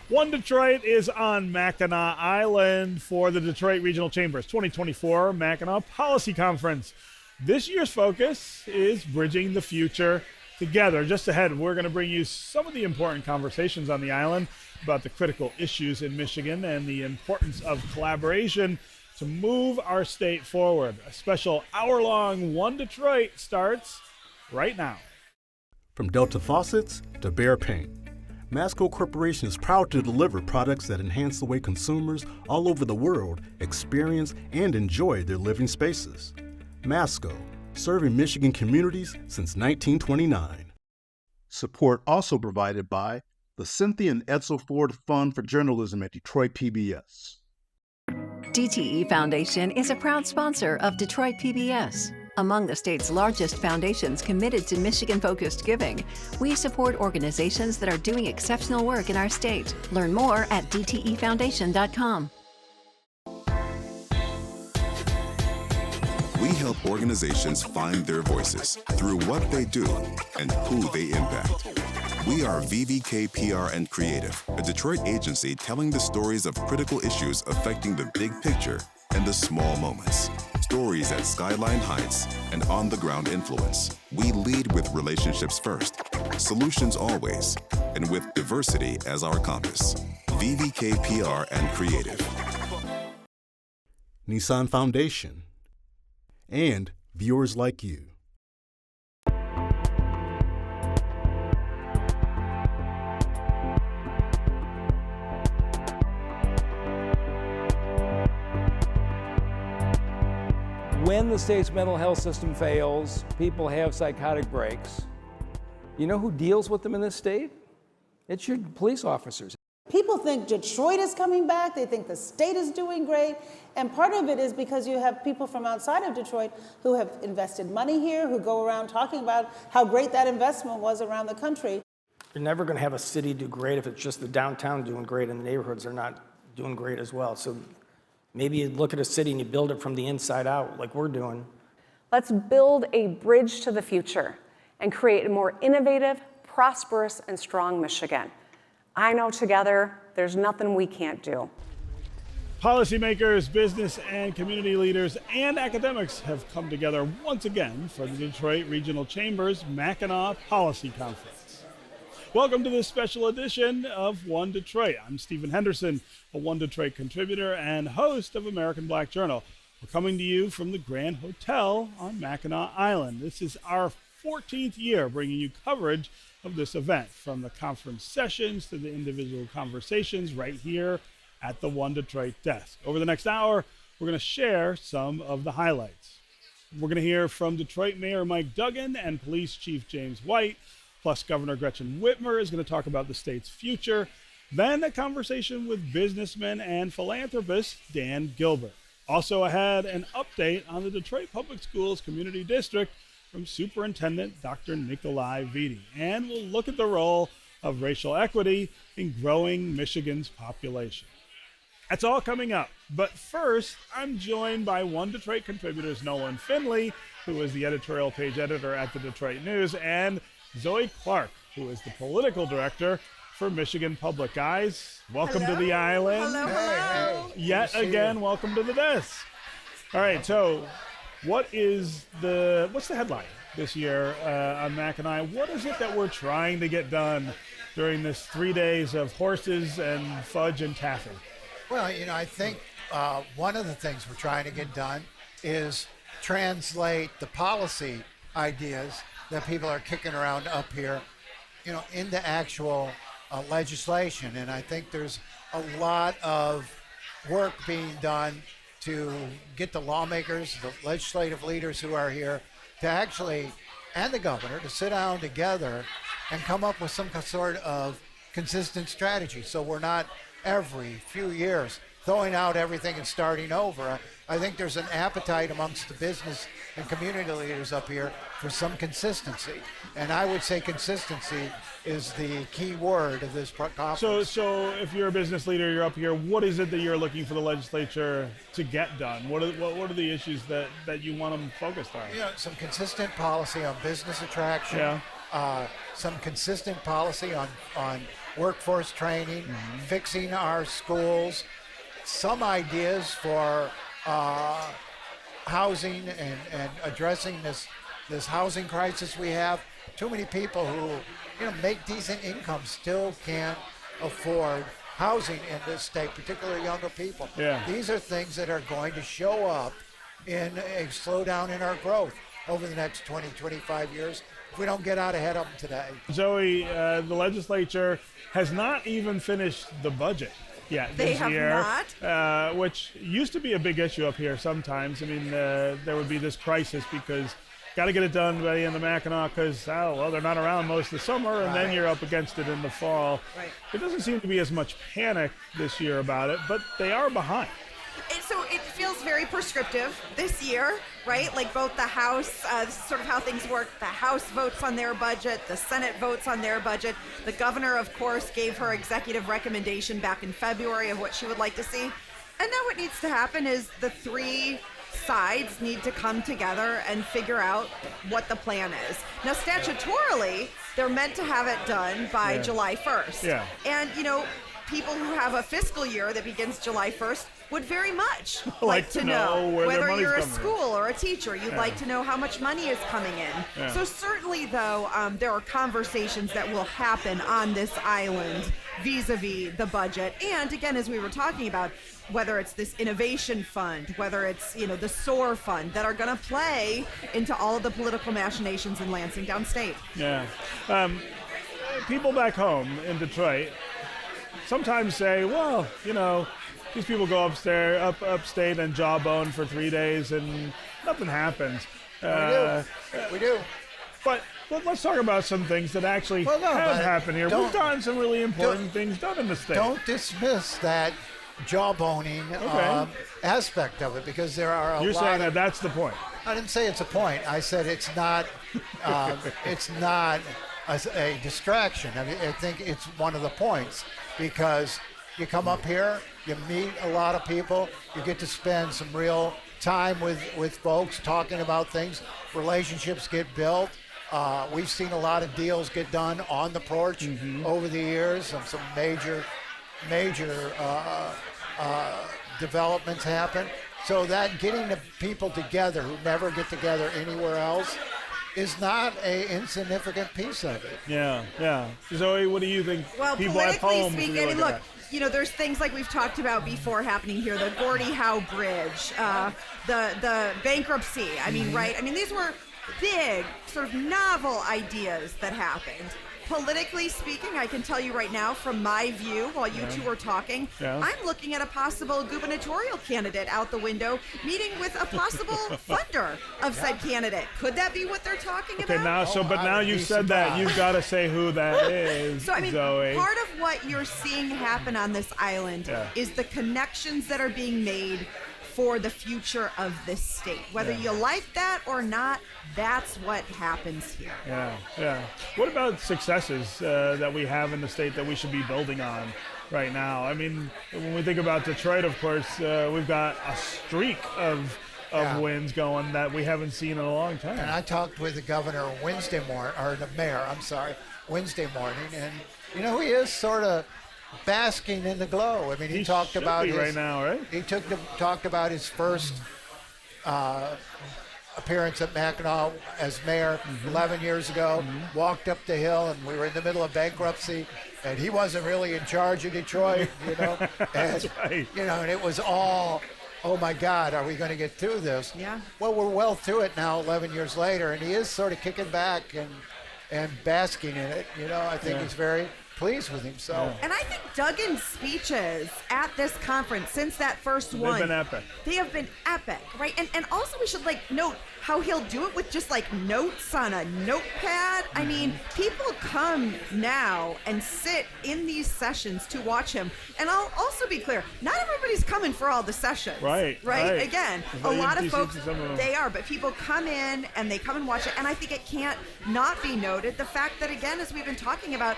One Detroit is on Mackinac Island for the Detroit Regional Chamber's 2024 Mackinac Policy Conference. This year's focus is bridging the future together. Just ahead, we're going to bring you some of the important conversations on the island about the critical issues in Michigan and the importance of collaboration to move our state forward. A special hour-long One Detroit starts right now. From Delta faucets to Behr paint, Masco Corporation is proud to deliver products that enhance the way consumers all over the world experience and enjoy their living spaces. Masco, serving Michigan communities since 1929. Support also provided by the Cynthia and Edsel Ford Fund for Journalism at Detroit PBS. DTE Foundation is a proud sponsor of Detroit PBS. Among the state's largest foundations committed to Michigan-focused giving, we support organizations that are doing exceptional work in our state. Learn more at dtefoundation.com. We help organizations find their voices through what they do and who they impact. We are VVK PR and Creative, a Detroit agency telling the stories of critical issues affecting the big picture and the small moments. Stories at Skyline Heights and on-the-ground influence. We lead with relationships first, solutions always, and with diversity as our compass. VVK PR and Creative. Nissan Foundation, and viewers like you. When the state's mental health system fails, people have psychotic breaks. You know who deals with them in this state? It's your police officers. People think Detroit is coming back, they think the state is doing great, and part of it is because you have people from outside of Detroit who have invested money here, who go around talking about how great that investment was around the country. You're never going to have a city do great if it's just the downtown doing great and the neighborhoods are not doing great as well. So maybe you look at a city and you build it from the inside out like we're doing. Let's build a bridge to the future and create a more innovative, prosperous, and strong Michigan. I know together, there's nothing we can't do. Policymakers, business and community leaders, and academics have come together once again for the Detroit Regional Chamber's Mackinac Policy Conference. Welcome to this special edition of One Detroit. I'm Stephen Henderson, a One Detroit contributor and host of American Black Journal. We're coming to you from the Grand Hotel on Mackinac Island. This is our 14th year bringing you coverage of this event, from the conference sessions to the individual conversations right here at the One Detroit desk. Over the next hour, we're going to share some of the highlights. We're going to hear from Detroit Mayor Mike Duggan and Police Chief James White, plus Governor Gretchen Whitmer is going to talk about the state's future. Then a conversation with businessman and philanthropist Dan Gilbert. Also ahead, an update on the Detroit Public Schools Community District from Superintendent Dr. Nikolai Vitti. And we'll look at the role of racial equity in growing Michigan's population. That's all coming up. But first, I'm joined by One Detroit contributors Nolan Finley, who is the editorial page editor at the Detroit News, and Zoe Clark, who is the political director for Michigan Public. Guys, welcome to the island. Hello. Yet again, welcome to the desk. All right, so what's the headline this year on Mackinac? What is it that we're trying to get done during this 3 days of horses and fudge and taffy? Well, I think one of the things we're trying to get done is translate the policy ideas that people are kicking around up here, into actual legislation. And I think there's a lot of work being done to get the lawmakers, the legislative leaders who are here to actually, and the governor, to sit down together and come up with some sort of consistent strategy. So we're not every few years throwing out everything and starting over. I think there's an appetite amongst the business and community leaders up here for some consistency. And I would say consistency is the key word of this conference. So if you're a business leader, you're up here, what is it that you're looking for the legislature to get done? What are the issues that you want them focused on? Some consistent policy on business attraction, some consistent policy on workforce training, fixing our schools, some ideas for housing and addressing this housing crisis we have. Too many people who make decent incomes still can't afford housing in this state, particularly younger people. Yeah. These are things that are going to show up in a slowdown in our growth over the next 20, 25 years if we don't get out ahead of them today. Zoe, the legislature has not even finished the budget yet this year. Not. Which used to be a big issue up here sometimes. I mean, there would be this crisis because got to get it done by the end of Mackinac because, they're not around most of the summer, and then you're up against it in the fall. Right. There doesn't seem to be as much panic this year about it, but they are behind. So it feels very prescriptive this year, right? Like both the House, this is sort of how things work. The House votes on their budget, the Senate votes on their budget. The governor, of course, gave her executive recommendation back in February of what she would like to see. And now what needs to happen is the three sides need to come together and figure out what the plan is. Now, statutorily, they're meant to have it done by July 1st. Yeah. And, people who have a fiscal year that begins July 1st would very much like to know where their whether money's you're a coming school or a teacher. You'd like to know how much money is coming in. Yeah. So certainly, though, there are conversations that will happen on this island vis-a-vis the budget. And again, as we were talking about, whether it's this innovation fund, whether it's, the SOAR fund, that are going to play into all of the political machinations in Lansing downstate. Yeah. People back home in Detroit sometimes say, well, these people go upstate and jawbone for 3 days and nothing happens. We do. But let's talk about some things that actually have happened here. We've gotten some really important things done in the state. Don't dismiss that jawboning aspect of it, because there are a lot. You're saying that that's the point. I didn't say it's a point. I said it's not. It's not a distraction. I mean, I think it's one of the points, because you come up here, you meet a lot of people, you get to spend some real time with folks talking about things. Relationships get built. We've seen a lot of deals get done on the porch over the years, and some major developments happen. So that getting the people together who never get together anywhere else is not an insignificant piece of it. Yeah. Zoe, what do you think? Well, people at home politically should be speaking, looking look, at? there's things like we've talked about before happening here, the Gordie Howe Bridge, the bankruptcy. I mean, right? I mean, these were big, sort of novel ideas that happened. Politically speaking, I can tell you right now, from my view, while you two are talking, I'm looking at a possible gubernatorial candidate out the window, meeting with a possible funder of said candidate. Could that be what they're talking about? Now you've said that, you've got to say who that is, So, I mean, Zoe. part of what you're seeing happen on this island is the connections that are being made for the future of this state. Whether you like that or not, that's what happens here. Yeah. What about successes that we have in the state that we should be building on right now? I mean, when we think about Detroit, of course, we've got a streak of wins going that we haven't seen in a long time. And I talked with the governor Wednesday morning, or the mayor, Wednesday morning, and he is sort of basking in the glow. I mean, he talked about his, right now, right? He talked about his first appearance at Mackinac as mayor 11 years ago. Walked up the hill, and we were in the middle of bankruptcy, and he wasn't really in charge of Detroit, and That's right. and it was all, oh my God, are we going to get through this? Yeah. Well, we're well through it now, 11 years later, and he is sort of kicking back and basking in it. I think he's very pleased with himself. And I think Duggan's speeches at this conference, since that first one, They've been epic. They have been epic, right? And also we should note how he'll do it with just notes on a notepad. I mean, people come now and sit in these sessions to watch him. And I'll also be clear, not everybody's coming for all the sessions. Right. Again, a lot of folks, they are, but people come in and they come and watch it. And I think it can't not be noted the fact that, again, as we've been talking about,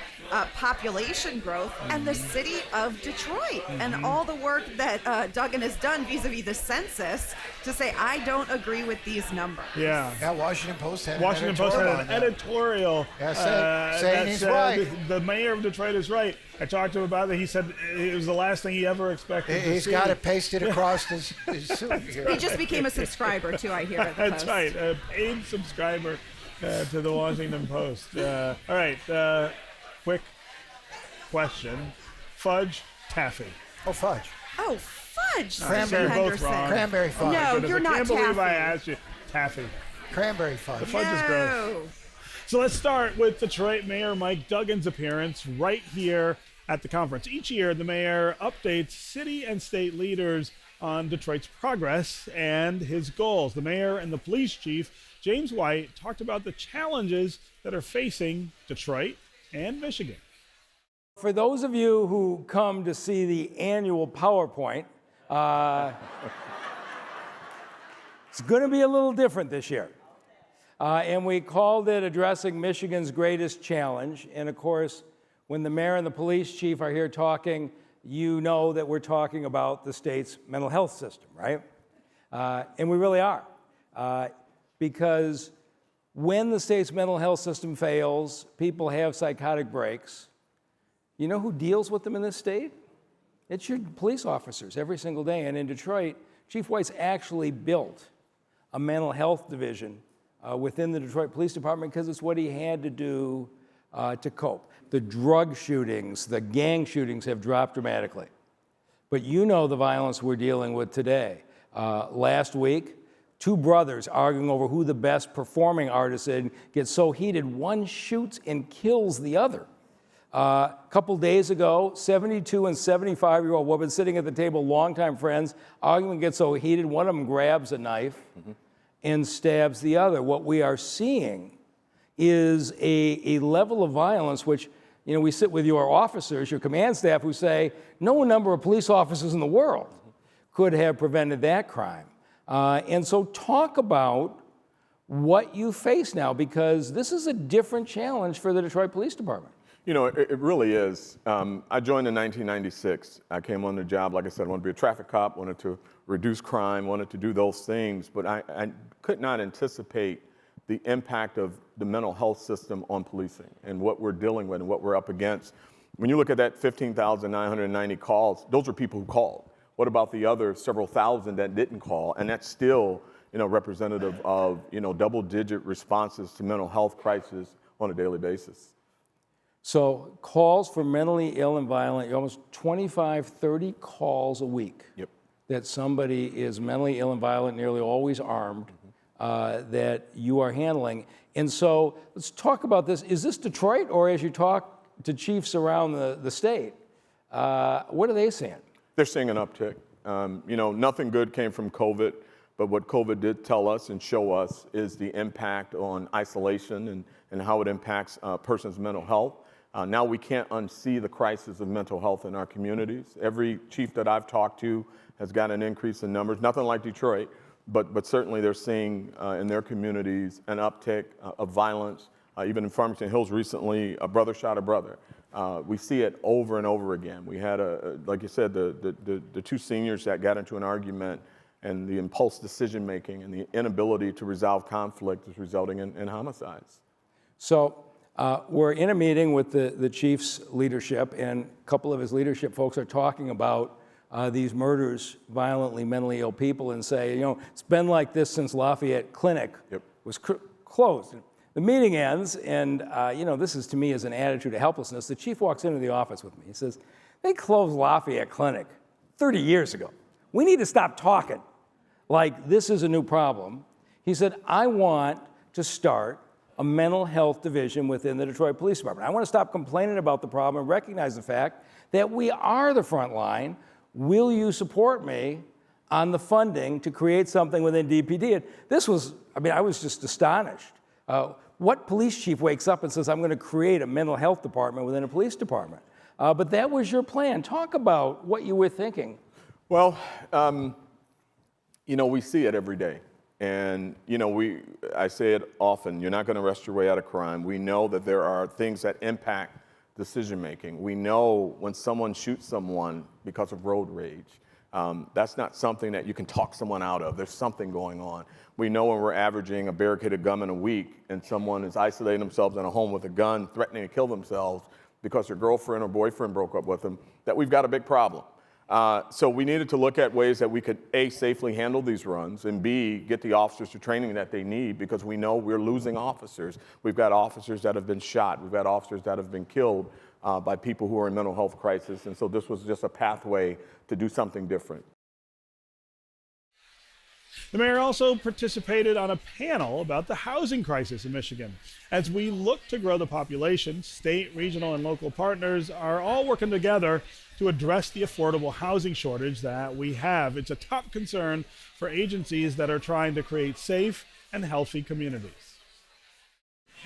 population growth and the city of Detroit and all the work that Duggan has done vis-a-vis the census to say, I don't agree with these numbers. Yeah, Washington Post had Washington Post had an editorial saying he's that right. The mayor of Detroit is right. I talked to him about it. He said it was the last thing he ever expected to see. He's got it pasted across his suit here. He just became a subscriber, too, I hear, at the That's Post. right, a paid subscriber to the Washington Post. All right, quick question. Fudge, taffy? Oh, fudge. Oh, fudge, Cranberry. Mr. Both Henderson. wrong. Cranberry fudge. No, Goodness, you're I not can't believe I taffy. asked you. Taffy. Cranberry fudge. The fudge is gross. So let's start with Detroit Mayor Mike Duggan's appearance right here at the conference. Each year, the mayor updates city and state leaders on Detroit's progress and his goals. The mayor and the police chief, James White, talked about the challenges that are facing Detroit and Michigan. For those of you who come to see the annual PowerPoint, it's going to be a little different this year. And we called it Addressing Michigan's Greatest Challenge. And of course, when the mayor and the police chief are here talking, you know that we're talking about the state's mental health system, right? And we really are. Because when the state's mental health system fails, people have psychotic breaks. You know who deals with them in this state? It's your police officers every single day. And in Detroit, Chief White's actually built a mental health division within the Detroit Police Department because it's what he had to do to cope. The drug shootings, the gang shootings have dropped dramatically. But you know the violence we're dealing with today. Last week, two brothers arguing over who the best performing artist is gets so heated, one shoots and kills the other. A couple days ago, 72 and 75-year-old women sitting at the table, longtime friends, arguing gets so heated, one of them grabs a knife and stabs the other. What we are seeing is a level of violence which, you know, we sit with your officers, your command staff, who say no number of police officers in the world could have prevented that crime. And so talk about what you face now, because this is a different challenge for the Detroit Police Department. You know, it really is. I joined in 1996. I came on the job, like I said, I wanted to be a traffic cop, wanted to reduce crime, wanted to do those things, but I could not anticipate the impact of the mental health system on policing and what we're dealing with and what we're up against. When you look at that 15,990 calls, those are people who called. What about the other several thousand that didn't call? And that's still, you know, representative of, you know, double-digit responses to mental health crisis on a daily basis. So calls for mentally ill and violent, almost 25, 30 calls a week that somebody is mentally ill and violent, nearly always armed, that you are handling. And so let's talk about this. Is this Detroit, or as you talk to chiefs around the state, what are they seeing? They're seeing an uptick. You know, nothing good came from COVID, but what COVID did tell us and show us is the impact on isolation and how it impacts a person's mental health. Now we can't unsee the crisis of mental health in our communities. Every chief that I've talked to has got an increase in numbers, nothing like Detroit, but certainly they're seeing in their communities an uptick of violence. Even in Farmington Hills recently, a brother shot a brother. We see it over and over again. We had, like you said, the two seniors that got into an argument, and the impulse decision making and the inability to resolve conflict is resulting in homicides. So we're in a meeting with the chief's leadership, and a couple of his leadership folks are talking about these murders, violently mentally ill people, and say, you know, it's been like this since Lafayette Clinic was closed. The meeting ends, and you know, this is to me is an attitude of helplessness. The chief walks into the office with me. He says, they closed Lafayette Clinic 30 years ago. We need to stop talking like this is a new problem. He said, I want to start a mental health division within the Detroit Police Department. I want to stop complaining about the problem and recognize the fact that we are the front line. Will you support me on the funding to create something within DPD? And this was, I mean, I was just astonished. What police chief wakes up and says, I'm going to create a mental health department within a police department? But that was your plan. Talk about what you were thinking. Well, you know, we see it every day. And, you know, I say it often, you're not going to arrest your way out of crime. We know that there are things that impact decision making. We know when someone shoots someone because of road rage, that's not something that you can talk someone out of. There's something going on. We know when we're averaging a barricaded gunman a week and someone is isolating themselves in a home with a gun, threatening to kill themselves because their girlfriend or boyfriend broke up with them, that we've got a big problem. So we needed to look at ways that we could, A, safely handle these runs, and B, get the officers the training that they need, because we know we're losing officers. We've got officers that have been shot. We've got officers that have been killed by people who are in mental health crisis. And so this was just a pathway to do something different. The mayor also participated on a panel about the housing crisis in Michigan. As we look to grow the population, state, regional, and local partners are all working together to address the affordable housing shortage that we have. It's a top concern for agencies that are trying to create safe and healthy communities.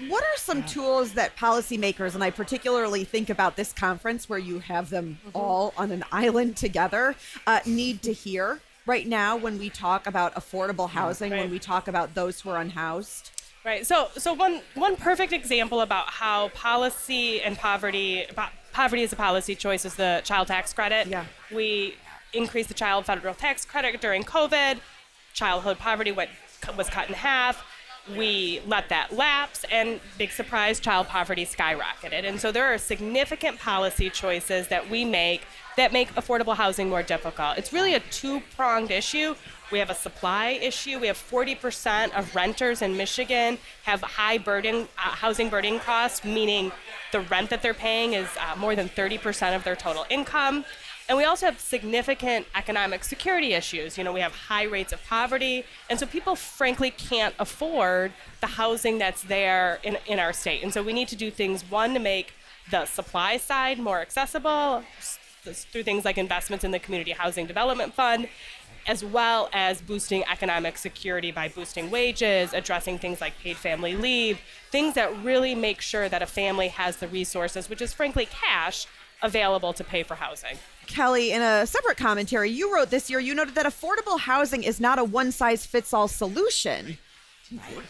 What are some tools that policymakers, and I particularly think about this conference where you have them all on an island together, need to hear right now when we talk about affordable housing, when we talk about those who are unhoused? Right. So one perfect example about how policy and poverty is a policy choice is the child tax credit. Yeah. We increased the child federal tax credit during COVID. Childhood poverty was cut in half. We let that lapse, and big surprise, child poverty skyrocketed. And so there are significant policy choices that we make that make affordable housing more difficult. It's really a two-pronged issue. We have a supply issue. We have 40% of renters in Michigan have high housing burden costs, meaning the rent that they're paying is more than 30% of their total income. And we also have significant economic security issues. You know, we have high rates of poverty, and so people frankly can't afford the housing that's there in our state. And so we need to do things, one, to make the supply side more accessible through things like investments in the Community Housing Development Fund, as well as boosting economic security by boosting wages, addressing things like paid family leave, things that really make sure that a family has the resources, which is frankly cash, available to pay for housing. Kelly, in a separate commentary you wrote this year, you noted that affordable housing is not a one-size-fits-all solution.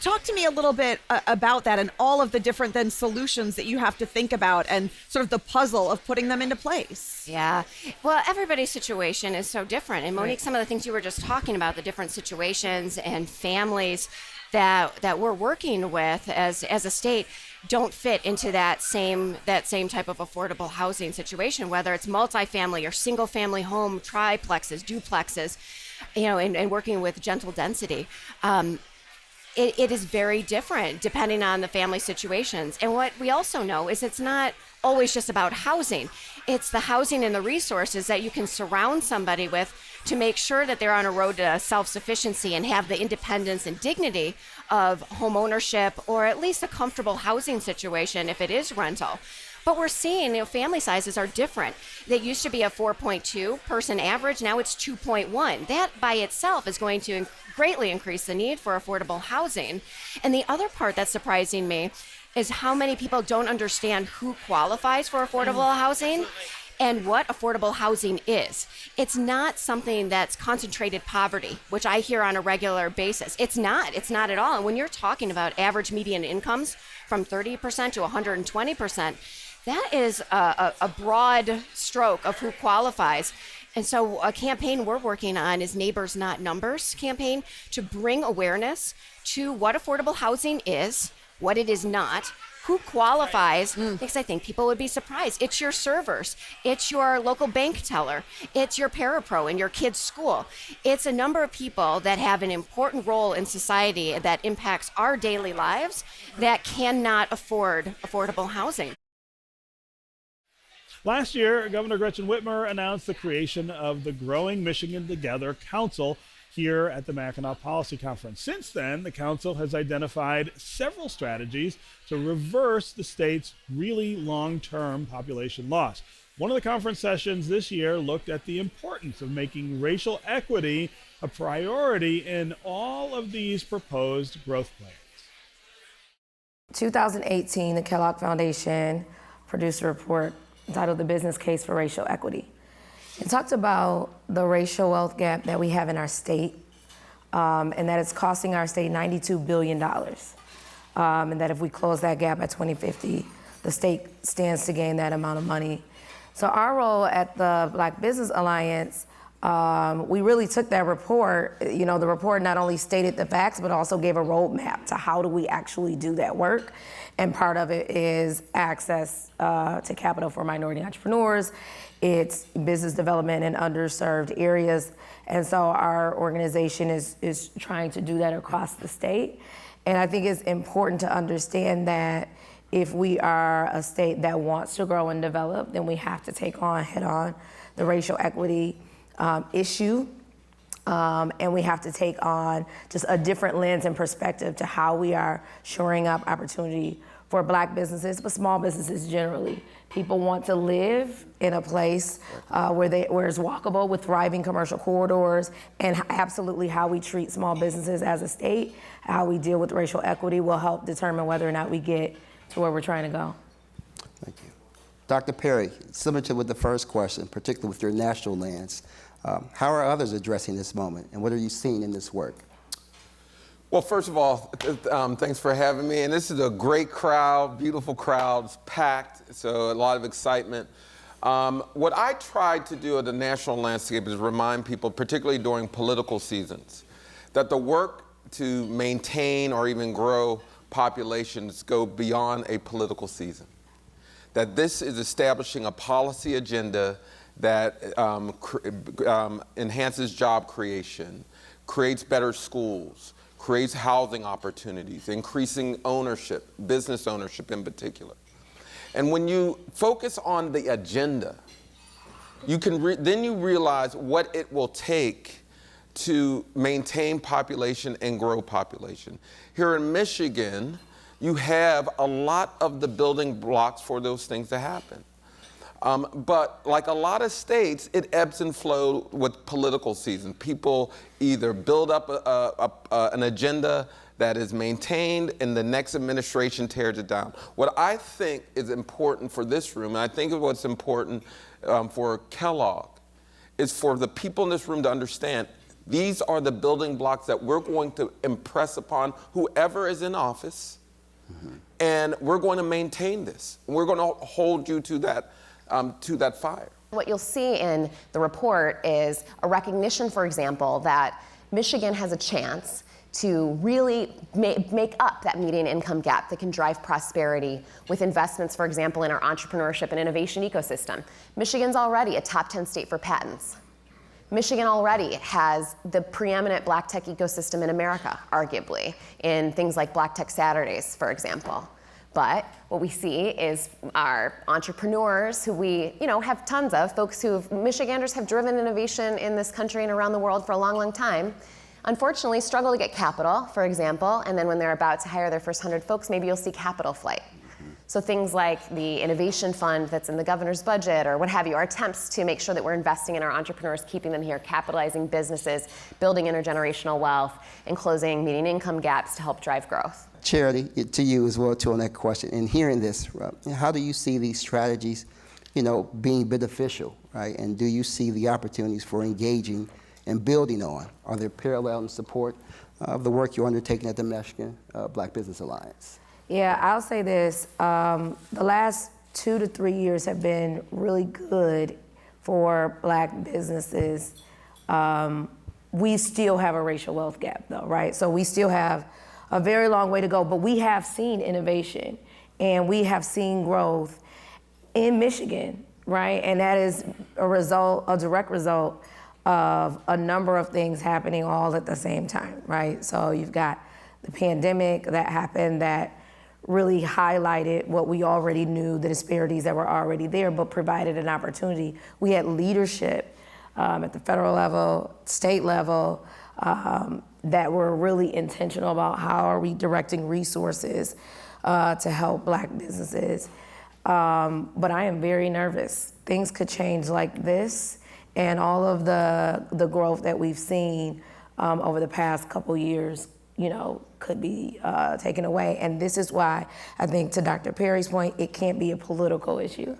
Talk to me a little bit about that and all of the different then solutions that you have to think about and sort of the puzzle of putting them into place. Yeah. Well, everybody's situation is so different. And Monique, some of the things you were just talking about, the different situations and families that we're working with as a state don't fit into that same type of affordable housing situation, whether it's multifamily or single family home, triplexes, duplexes, and working with gentle density. It is very different depending on the family situations. And what we also know is it's not always just about housing. It's the housing and the resources that you can surround somebody with to make sure that they're on a road to self-sufficiency and have the independence and dignity of home ownership, or at least a comfortable housing situation if it is rental. But we're seeing, family sizes are different. That used to be a 4.2 person average, now it's 2.1. That by itself is going to greatly increase the need for affordable housing. And the other part that's surprising me is how many people don't understand who qualifies for affordable housing and what affordable housing is. It's not something that's concentrated poverty, which I hear on a regular basis. It's not at all. And when you're talking about average median incomes from 30% to 120%, that is a broad stroke of who qualifies. And so a campaign we're working on is Neighbors Not Numbers campaign to bring awareness to what affordable housing is, what it is not, who qualifies, because I think people would be surprised. It's your servers, it's your local bank teller, it's your parapro in your kid's school. It's a number of people that have an important role in society that impacts our daily lives that cannot afford affordable housing. Last year, Governor Gretchen Whitmer announced the creation of the Growing Michigan Together Council here at the Mackinac Policy Conference. Since then, the council has identified several strategies to reverse the state's really long-term population loss. One of the conference sessions this year looked at the importance of making racial equity a priority in all of these proposed growth plans. 2018, the Kellogg Foundation produced a report entitled The Business Case for Racial Equity. It talked about the racial wealth gap that we have in our state, and that it's costing our state $92 billion. And that if we close that gap by 2050, the state stands to gain that amount of money. So our role at the Black Business Alliance, we really took that report. The report not only stated the facts, but also gave a roadmap to how do we actually do that work. And part of it is access to capital for minority entrepreneurs. It's business development in underserved areas. And so our organization is trying to do that across the state. And I think it's important to understand that if we are a state that wants to grow and develop, then we have to take on head-on the racial equity issue. And we have to take on just a different lens and perspective to how we are shoring up opportunity for Black businesses, but small businesses generally. People want to live in a place where it's walkable with thriving commercial corridors, and absolutely how we treat small businesses as a state, how we deal with racial equity will help determine whether or not we get to where we're trying to go. Thank you. Dr. Perry, similar to with the first question, particularly with your national lens, how are others addressing this moment, and what are you seeing in this work? Well, first of all, thanks for having me. And this is a great crowd, beautiful crowd, it's packed, so a lot of excitement. What I tried to do at the national landscape is remind people, particularly during political seasons, that the work to maintain or even grow populations go beyond a political season. That this is establishing a policy agenda that enhances job creation, creates better schools, creates housing opportunities, increasing ownership, business ownership in particular. And when you focus on the agenda, you can then you realize what it will take to maintain population and grow population. Here in Michigan, you have a lot of the building blocks for those things to happen. But like a lot of states, it ebbs and flows with political season. People either build up an agenda that is maintained and the next administration tears it down. What I think is important for this room, and I think of what's important for Kellogg, is for the people in this room to understand these are the building blocks that we're going to impress upon whoever is in office, and we're going to maintain this. We're going to hold you to that fire. What you'll see in the report is a recognition, for example, that Michigan has a chance to really make up that median income gap that can drive prosperity with investments, for example, in our entrepreneurship and innovation ecosystem. Michigan's already a top 10 state for patents. Michigan already has the preeminent Black tech ecosystem in America, arguably, in things like Black Tech Saturdays, for example. But what we see is our entrepreneurs, who we have tons of, folks Michiganders have driven innovation in this country and around the world for a long, long time, unfortunately struggle to get capital, for example, and then when they're about to hire their first 100 folks, maybe you'll see capital flight. So things like the innovation fund that's in the governor's budget or what have you, our attempts to make sure that we're investing in our entrepreneurs, keeping them here, capitalizing businesses, building intergenerational wealth, and closing median income gaps to help drive growth. Charity, to you as well, too, on that question. And hearing this, how do you see these strategies, being beneficial, right? And do you see the opportunities for engaging and building on? Are there parallel and support of the work you're undertaking at the Michigan Black Business Alliance? Yeah, I'll say this. The last 2 to 3 years have been really good for Black businesses. We still have a racial wealth gap, though, right? So we still have a very long way to go, but we have seen innovation and we have seen growth in Michigan, right? And that is a direct result of a number of things happening all at the same time, right? So you've got the pandemic that happened that really highlighted what we already knew, the disparities that were already there, but provided an opportunity. We had leadership at the federal level, state level, that were really intentional about how are we directing resources to help Black businesses. But I am very nervous. Things could change like this, and all of the growth that we've seen over the past couple years, could be taken away. And this is why I think, to Dr. Perry's point, it can't be a political issue.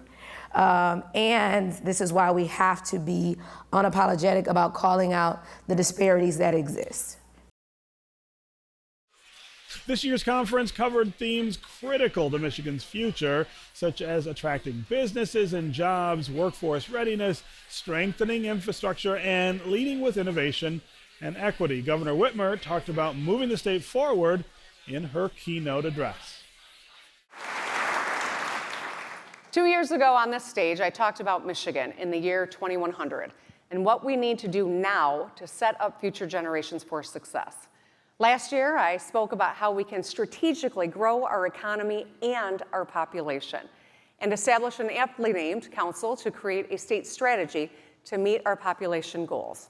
And this is why we have to be unapologetic about calling out the disparities that exist. This year's conference covered themes critical to Michigan's future, such as attracting businesses and jobs, workforce readiness, strengthening infrastructure, and leading with innovation and equity. Governor Whitmer talked about moving the state forward in her keynote address. 2 years ago on this stage, I talked about Michigan in the year 2100 and what we need to do now to set up future generations for success. Last year, I spoke about how we can strategically grow our economy and our population and establish an aptly named council to create a state strategy to meet our population goals.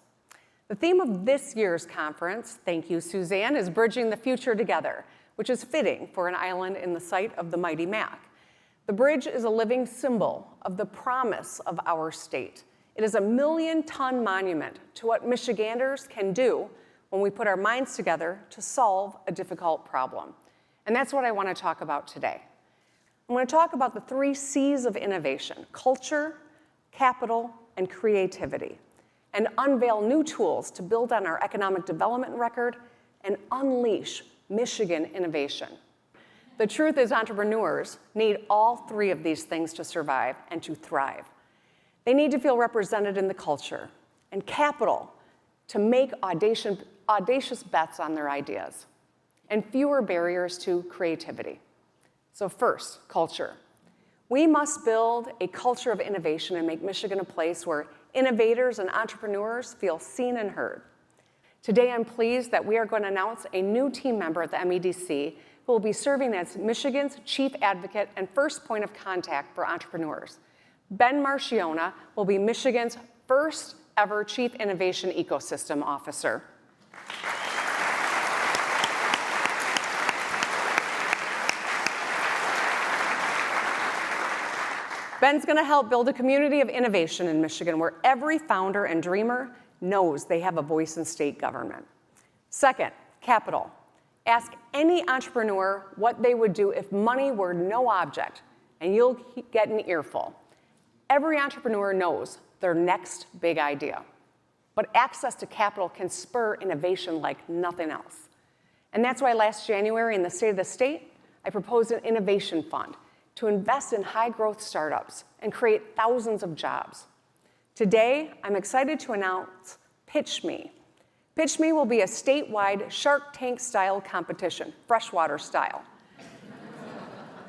The theme of this year's conference, thank you, Suzanne, is Bridging the Future Together, which is fitting for an island in the sight of the mighty Mac. The bridge is a living symbol of the promise of our state. It is a million-ton monument to what Michiganders can do when we put our minds together to solve a difficult problem. And that's what I want to talk about today. I'm going to talk about the 3 C's of innovation: culture, capital, and creativity, and unveil new tools to build on our economic development record and unleash Michigan innovation. The truth is, entrepreneurs need all 3 of these things to survive and to thrive. They need to feel represented in the culture, and capital to make audacious bets on their ideas, and fewer barriers to creativity. So first, culture. We must build a culture of innovation and make Michigan a place where innovators and entrepreneurs feel seen and heard. Today, I'm pleased that we are going to announce a new team member at the MEDC who will be serving as Michigan's chief advocate and first point of contact for entrepreneurs. Ben Marchiona will be Michigan's first ever Chief Innovation Ecosystem Officer. Ben's going to help build a community of innovation in Michigan where every founder and dreamer knows they have a voice in state government. Second, capital. Ask any entrepreneur what they would do if money were no object, and you'll get an earful. Every entrepreneur knows their next big idea, but access to capital can spur innovation like nothing else. And that's why last January in the State of the State, I proposed an innovation fund to invest in high-growth startups and create thousands of jobs. Today, I'm excited to announce Pitch Me. Pitch Me will be a statewide Shark Tank-style competition, freshwater style,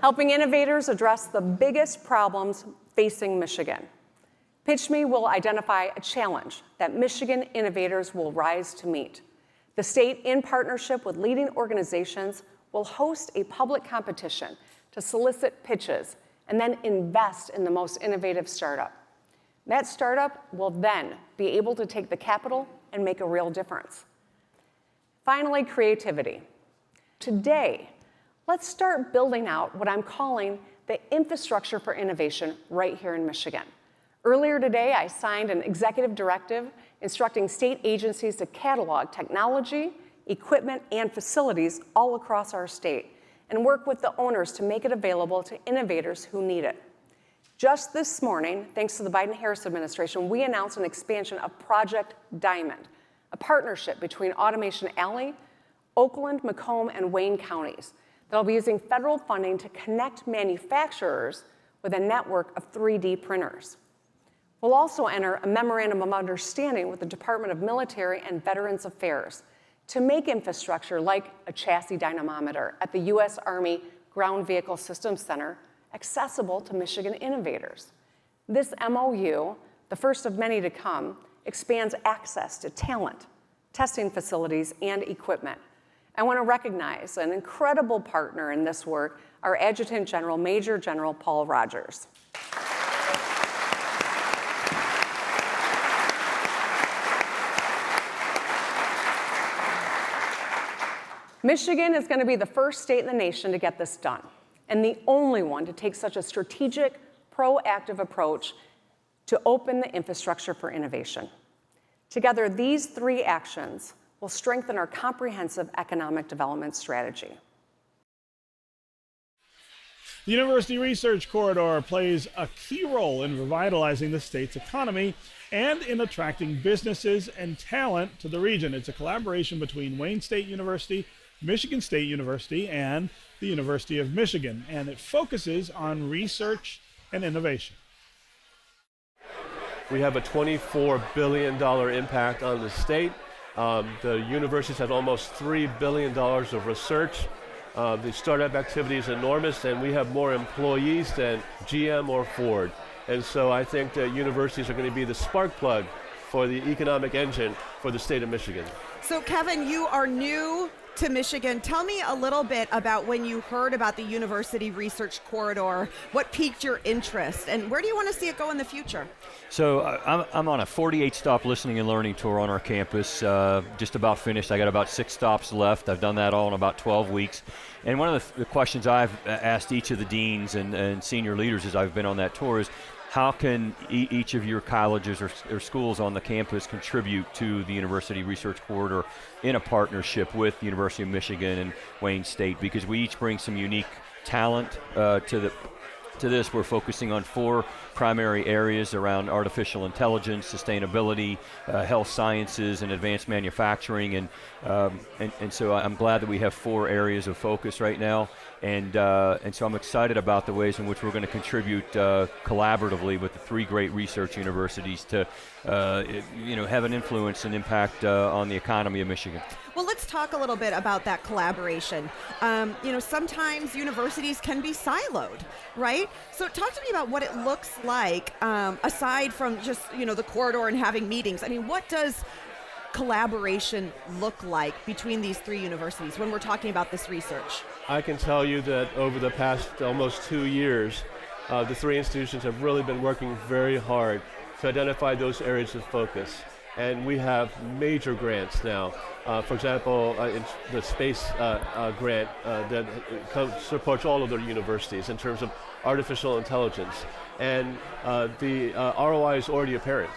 helping innovators address the biggest problems facing Michigan. Pitch Me will identify a challenge that Michigan innovators will rise to meet. The state, in partnership with leading organizations, will host a public competition to solicit pitches and then invest in the most innovative startup. That startup will then be able to take the capital and make a real difference. Finally, creativity. Today, let's start building out what I'm calling the infrastructure for innovation right here in Michigan. Earlier today, I signed an executive directive instructing state agencies to catalog technology, equipment, and facilities all across our state and work with the owners to make it available to innovators who need it. Just this morning, thanks to the Biden-Harris administration, we announced an expansion of Project Diamond, a partnership between Automation Alley, Oakland, Macomb, and Wayne counties that will be using federal funding to connect manufacturers with a network of 3D printers. We'll also enter a memorandum of understanding with the Department of Military and Veterans Affairs to make infrastructure like a chassis dynamometer at the U.S. Army Ground Vehicle Systems Center accessible to Michigan innovators. This MOU, the first of many to come, expands access to talent, testing facilities, and equipment. I want to recognize an incredible partner in this work, our Adjutant General, Major General Paul Rogers. Michigan is going to be the first state in the nation to get this done, and the only one to take such a strategic, proactive approach to open the infrastructure for innovation. Together, these 3 actions will strengthen our comprehensive economic development strategy. The University Research Corridor plays a key role in revitalizing the state's economy and in attracting businesses and talent to the region. It's a collaboration between Wayne State University, Michigan State University and the University of Michigan, and it focuses on research and innovation. We have a $24 billion impact on the state. The universities have almost $3 billion of research. The startup activity is enormous, and we have more employees than GM or Ford. And so I think that universities are going to be the spark plug for the economic engine for the state of Michigan. So Kevin, you are new to Michigan. Tell me a little bit about when you heard about the University Research Corridor, what piqued your interest, and where do you want to see it go in the future? So I'm on a 48-stop listening and learning tour on our campus, just about finished. I got about 6 stops left. I've done that all in about 12 weeks. And one of the questions I've asked each of the deans and senior leaders as I've been on that tour is, how can each of your colleges or schools on the campus contribute to the University Research Corridor in a partnership with the University of Michigan and Wayne State? Because we each bring some unique talent to this. We're focusing on 4 primary areas around artificial intelligence, sustainability, health sciences, and advanced manufacturing. And so I'm glad that we have 4 areas of focus right now. And so I'm excited about the ways in which we're going to contribute collaboratively with the 3 great research universities to have an influence and impact on the economy of Michigan. Well, let's talk a little bit about that collaboration. Sometimes universities can be siloed, right? So talk to me about what it looks like aside from just, the corridor and having meetings. I mean, what does collaboration look like between these 3 universities when we're talking about this research? I can tell you that over the past almost 2 years, the 3 institutions have really been working very hard to identify those areas of focus. And we have major grants now. For example, in the space grant that supports all of the universities in terms of artificial intelligence. And the ROI is already apparent.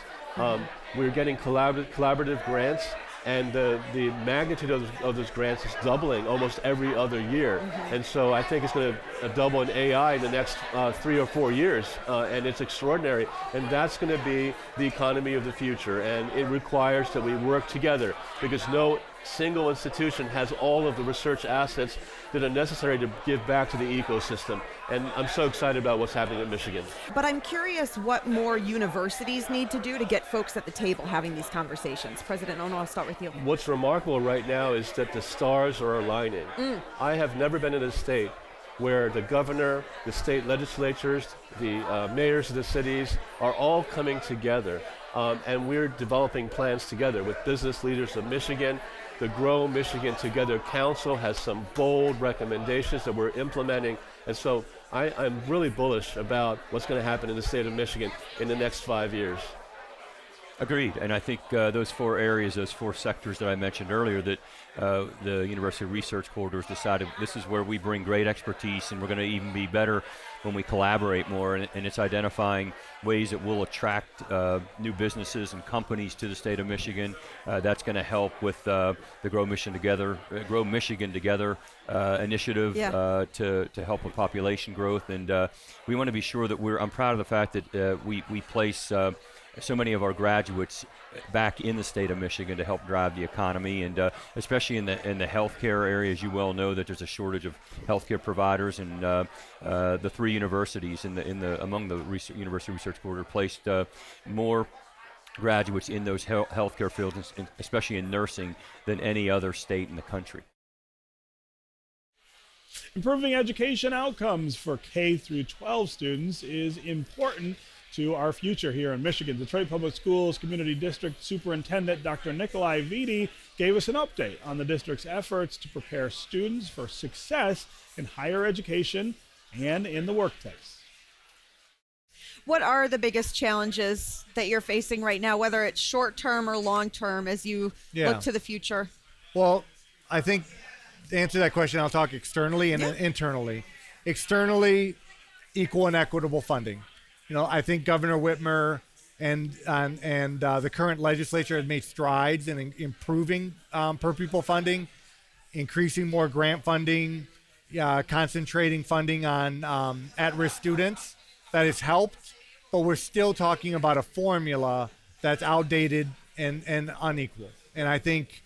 We're getting collaborative grants, and the magnitude of those grants is doubling almost every other year. Mm-hmm. And so I think it's going to double in AI in the next 3 or 4 years, and it's extraordinary. And that's going to be the economy of the future, and it requires that we work together, because no single institution has all of the research assets that are necessary to give back to the ecosystem. And I'm so excited about what's happening in Michigan. But I'm curious what more universities need to do to get folks at the table having these conversations. President Ono, I'll start with you. What's remarkable right now is that the stars are aligning. I have never been in a state where the governor, the state legislatures, the mayors of the cities are all coming together. And we're developing plans together with business leaders of Michigan. The Grow Michigan Together Council has some bold recommendations that we're implementing. And so I'm really bullish about what's going to happen in the state of Michigan in the next 5 years. Agreed, and I think those 4 areas, those 4 sectors that I mentioned earlier, that the University Research Corridor has decided this is where we bring great expertise, and we're going to even be better when we collaborate more, and it's identifying ways that will attract new businesses and companies to the state of Michigan. That's going to help with the Grow Michigan Together initiative to help with population growth, and we want to be sure that I'm proud of the fact that we place so many of our graduates back in the state of Michigan to help drive the economy, and especially in the healthcare area. As you well know, that there's a shortage of healthcare providers, and the 3 universities among the University Research Corridor placed more graduates in those healthcare fields, especially in nursing, than any other state in the country. Improving education outcomes for K through 12 students is important to our future here in Michigan. Detroit Public Schools Community District Superintendent Dr. Nikolai Vitti gave us an update on the district's efforts to prepare students for success in higher education and in the workplace. What are the biggest challenges that you're facing right now, whether it's short-term or long-term, as you look to the future? Well, I think to answer that question, I'll talk externally and then internally. Externally, equal and equitable funding. I think Governor Whitmer and the current legislature have made strides in improving per pupil funding, increasing more grant funding, concentrating funding on at-risk students. That has helped, but we're still talking about a formula that's outdated and unequal. And I think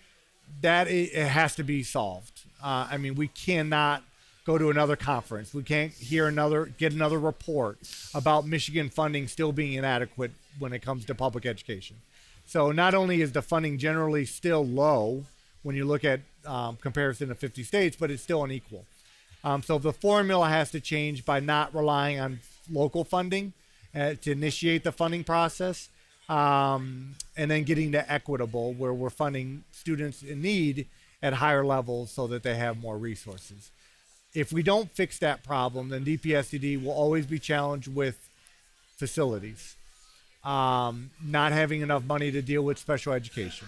that it has to be solved. I mean, we cannot go to another conference. We can't get another report about Michigan funding still being inadequate when it comes to public education. So not only is the funding generally still low when you look at comparison to 50 states, but it's still unequal. So the formula has to change by not relying on local funding to initiate the funding process, and then getting to equitable, where we're funding students in need at higher levels so that they have more resources. If we don't fix that problem, then DPSCD will always be challenged with facilities, not having enough money to deal with special education,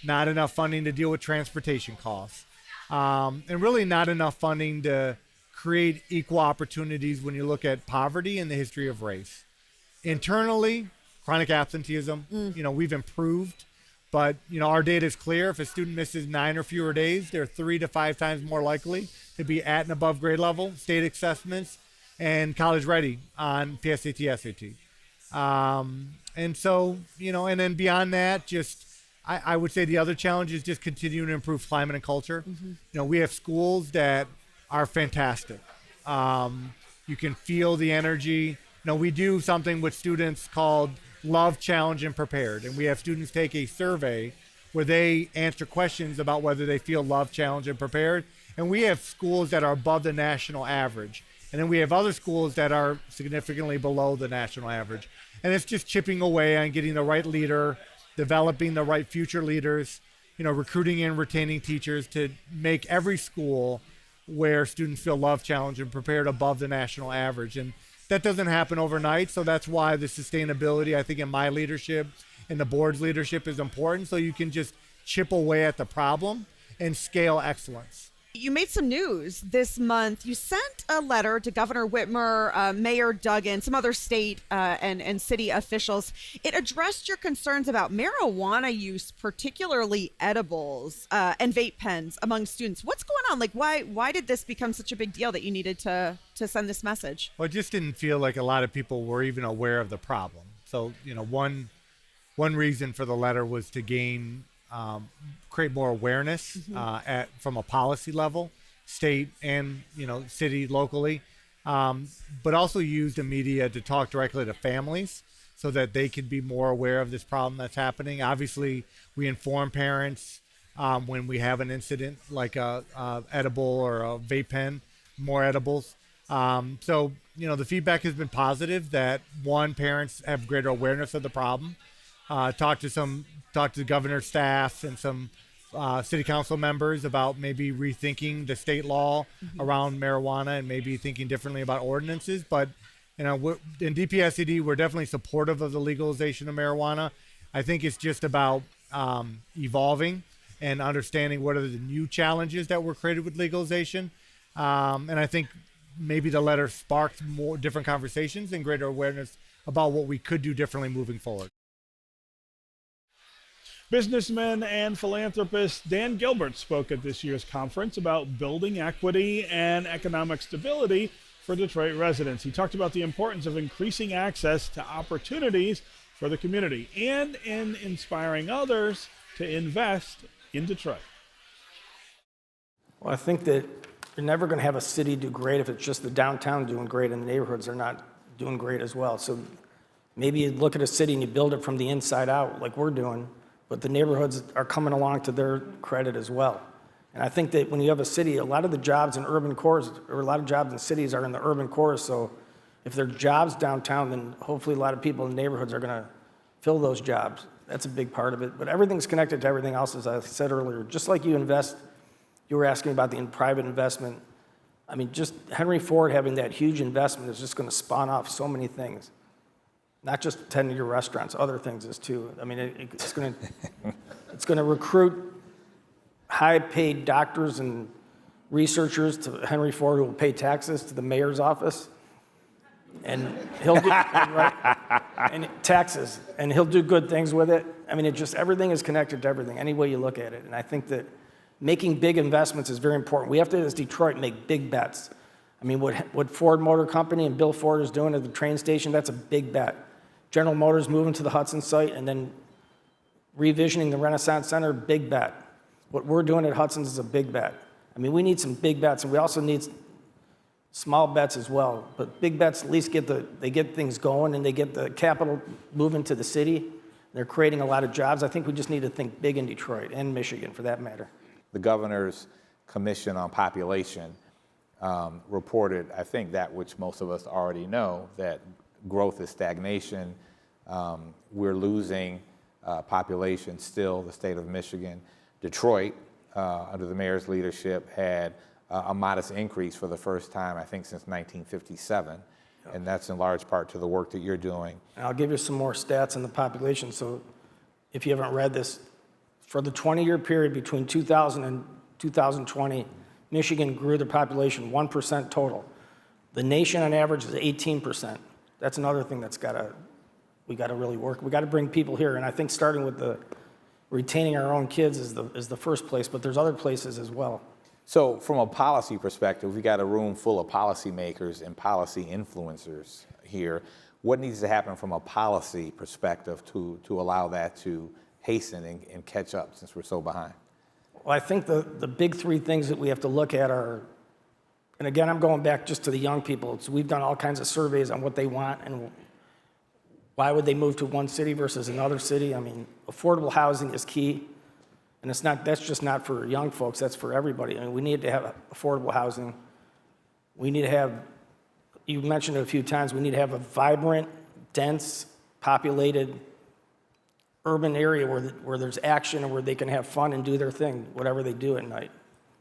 not enough funding to deal with transportation costs, and really not enough funding to create equal opportunities when you look at poverty and the history of race. Internally, chronic absenteeism, we've improved, but our data is clear. If a student misses 9 or fewer days, they're 3 to 5 times more likely to be at and above grade level, state assessments, and college ready on PSAT, SAT. And so, and then beyond that, I would say the other challenge is just continuing to improve climate and culture. We have schools that are fantastic. You can feel the energy. We do something with students called Love, Challenge, and Prepared. And we have students take a survey where they answer questions about whether they feel loved, challenged, and prepared. And we have schools that are above the national average. And then we have other schools that are significantly below the national average. And it's just chipping away on getting the right leader, developing the right future leaders, recruiting and retaining teachers to make every school where students feel loved, challenged, and prepared above the national average. And that doesn't happen overnight, so that's why the sustainability, I think, in my leadership and the board's leadership is important, so you can just chip away at the problem and scale excellence. You made some news this month. You sent a letter to Governor Whitmer, Mayor Duggan, some other state and city officials. It addressed your concerns about marijuana use, particularly edibles and vape pens among students. What's going on? Like, why did this become such a big deal that you needed to send this message? Well, it just didn't feel like a lot of people were even aware of the problem. So, one reason for the letter was to create more awareness from a policy level, state and city, locally, but also use the media to talk directly to families so that they can be more aware of this problem that's happening. Obviously, we inform parents when we have an incident like a edible or a vape pen, more edibles. So the feedback has been positive that parents have greater awareness of the problem. Talk to the governor's staff and some city council members about maybe rethinking the state law around marijuana and maybe thinking differently about ordinances. But in DPSCD, we're definitely supportive of the legalization of marijuana. I think it's just about evolving and understanding what are the new challenges that were created with legalization. And I think maybe the letter sparked more different conversations and greater awareness about what we could do differently moving forward. Businessman and philanthropist Dan Gilbert spoke at this year's conference about building equity and economic stability for Detroit residents. He talked about the importance of increasing access to opportunities for the community and in inspiring others to invest in Detroit. Well, I think that you're never going to have a city do great if it's just the downtown doing great and the neighborhoods are not doing great as well. So maybe you look at a city and you build it from the inside out like we're doing, but the neighborhoods are coming along to their credit as well. And I think that when you have a city, a lot of the jobs in urban cores, or a lot of jobs in cities are in the urban cores, so if there are jobs downtown, then hopefully a lot of people in the neighborhoods are going to fill those jobs. That's a big part of it. But everything's connected to everything else, as I said earlier. Just like you were asking about the private investment. I mean, just Henry Ford having that huge investment is just going to spawn off so many things. Not just 10-year restaurants, other things is too. I mean, it's going to recruit high-paid doctors and researchers to Henry Ford who will pay taxes to the mayor's office, and he'll do and taxes, and he'll do good things with it. I mean, everything is connected to everything, any way you look at it. And I think that making big investments is very important. We have to, as Detroit, make big bets. I mean, what Ford Motor Company and Bill Ford is doing at the train station, that's a big bet. General Motors moving to the Hudson site and then revisioning the Renaissance Center, big bet. What we're doing at Hudson's is a big bet. I mean, we need some big bets, and we also need small bets as well. But big bets at least get things going, and they get the capital moving to the city. They're creating a lot of jobs. I think we just need to think big in Detroit and Michigan, for that matter. The governor's commission on population reported, I think, that which most of us already know, that growth is stagnation. We're losing population still, the state of Michigan. Detroit, under the mayor's leadership, had a modest increase for the first time, I think, since 1957. And that's in large part to the work that you're doing. And I'll give you some more stats on the population. So if you haven't read this, for the 20-year period between 2000 and 2020, Michigan grew the population 1% total. The nation on average is 18%. That's another thing we got to really work. We got to bring people here. And I think starting with retaining our own kids is the first place, but there's other places as well. So from a policy perspective, we got a room full of policymakers and policy influencers here. What needs to happen from a policy perspective to allow that to hasten and catch up, since we're so behind? Well, I think the big three things that we have to look at are, and again, I'm going back just to the young people. So we've done all kinds of surveys on what they want and why would they move to one city versus another city. I mean, affordable housing is key. And that's just not for young folks, that's for everybody. I mean, we need to have affordable housing. We need to have, you mentioned it a few times, we need to have a vibrant, dense, populated urban area where there's action and where they can have fun and do their thing, whatever they do at night.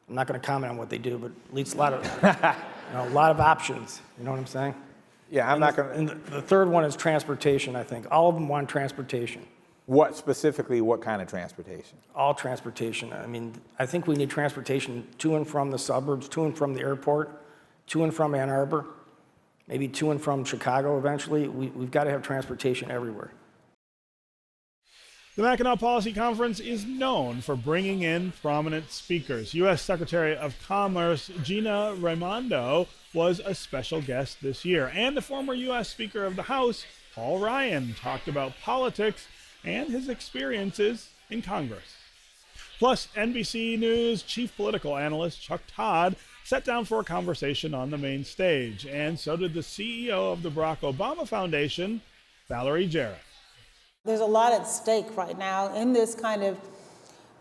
I'm not going to comment on what they do, but at least a lot of options. You know what I'm saying? Yeah, I'm not going to. And the third one is transportation, I think. All of them want transportation. What specifically, what kind of transportation? All transportation. I mean, I think we need transportation to and from the suburbs, to and from the airport, to and from Ann Arbor, maybe to and from Chicago eventually. We've got to have transportation everywhere. The Mackinac Policy Conference is known for bringing in prominent speakers. U.S. Secretary of Commerce Gina Raimondo was a special guest this year, and the former U.S. Speaker of the House, Paul Ryan, talked about politics and his experiences in Congress. Plus, NBC News chief political analyst Chuck Todd sat down for a conversation on the main stage, and so did the CEO of the Barack Obama Foundation, Valerie Jarrett. There's a lot at stake right now in this kind of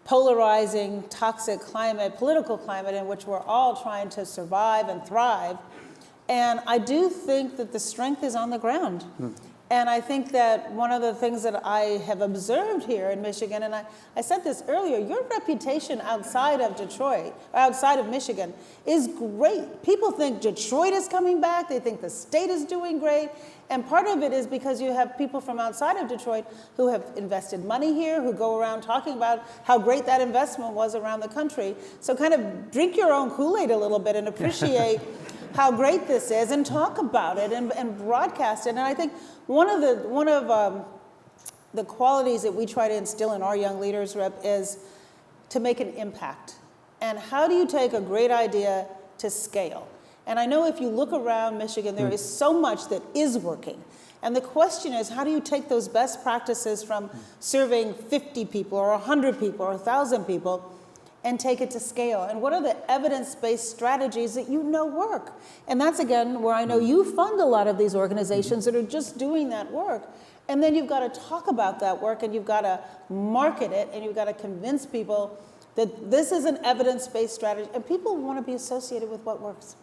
polarizing, toxic climate, political climate in which we're all trying to survive and thrive. And I do think that the strength is on the ground. And I think that one of the things that I have observed here in Michigan, and I said this earlier, your reputation outside of Detroit, outside of Michigan, is great. People think Detroit is coming back. They think the state is doing great. And part of it is because you have people from outside of Detroit who have invested money here, who go around talking about how great that investment was around the country. So kind of drink your own Kool-Aid a little bit and appreciate how great this is and talk about it and broadcast it. And I think one of the qualities that we try to instill in our young leaders, Rep, is to make an impact. And how do you take a great idea to scale? And I know if you look around Michigan, there is so much that is working. And the question is, how do you take those best practices from serving 50 people or 100 people or 1,000 people and take it to scale? And what are the evidence-based strategies that you know work? And that's, again, where I know you fund a lot of these organizations that are just doing that work. And then you've got to talk about that work, and you've got to market it, and you've got to convince people that this is an evidence-based strategy. And people want to be associated with what works.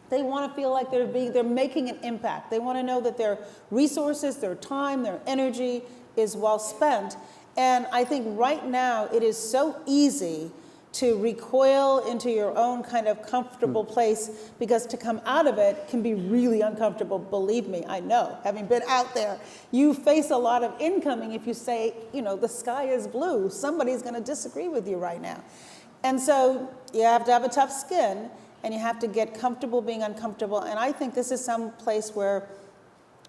They want to feel like they're making an impact. They want to know that their resources, their time, their energy is well spent. And I think right now it is so easy to recoil into your own kind of comfortable place, because to come out of it can be really uncomfortable. Believe me, I know, having been out there, you face a lot of incoming. If you say, the sky is blue, somebody's going to disagree with you right now. And so you have to have a tough skin, and you have to get comfortable being uncomfortable. And I think this is some place where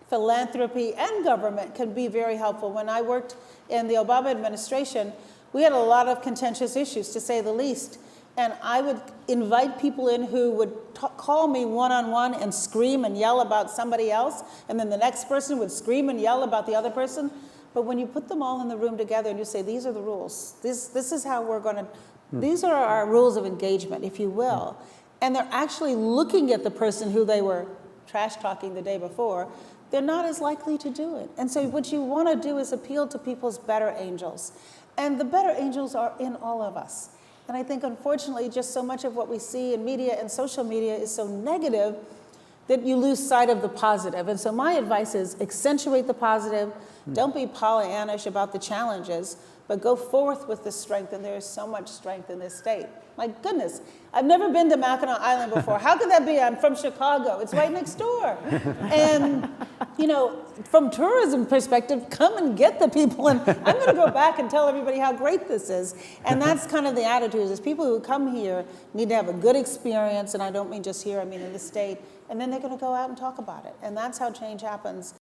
philanthropy and government can be very helpful. When I worked in the Obama administration, we had a lot of contentious issues, to say the least. And I would invite people in who would call me one-on-one and scream and yell about somebody else, and then the next person would scream and yell about the other person. But when you put them all in the room together and you say, these are the rules, this is how we're going to, these are our rules of engagement, if you will, and they're actually looking at the person who they were trash talking the day before, they're not as likely to do it. And so what you want to do is appeal to people's better angels. And the better angels are in all of us. And I think, unfortunately, just so much of what we see in media and social media is so negative that you lose sight of the positive. And so my advice is accentuate the positive. Don't be Pollyannish about the challenges, but go forth with the strength. And there is so much strength in this state. My goodness, I've never been to Mackinac Island before. How could that be? I'm from Chicago. It's right next door. And, you know, from tourism perspective, come and get the people. And I'm going to go back and tell everybody how great this is. And that's kind of the attitude, is people who come here need to have a good experience. And I don't mean just here, I mean in the state. And then they're going to go out and talk about it. And that's how change happens.